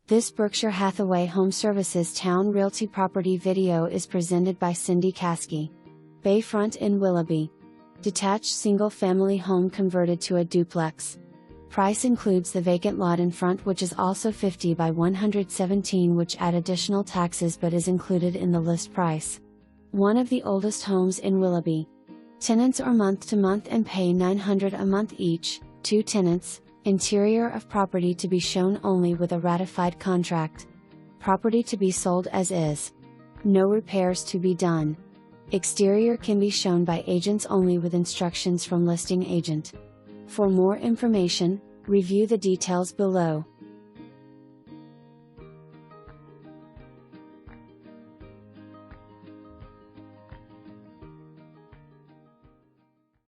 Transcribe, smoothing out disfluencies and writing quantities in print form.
This Berkshire Hathaway HomeServices Towne Realty property video is presented by Caskey. Bayfront in Willoughby. Detached single-family home converted to a duplex. Price includes the vacant lot in front, which is also 50 by 117, which add additional taxes but is included in the list price. One of the oldest homes in Willoughby. Tenants are month to month and pay $900 a month each. 2 tenants. Interior of property to be shown only with a ratified contract. Property to be sold as is. No repairs to be done. Exterior can be shown by agents only with instructions from listing agent. For more information, review the details below.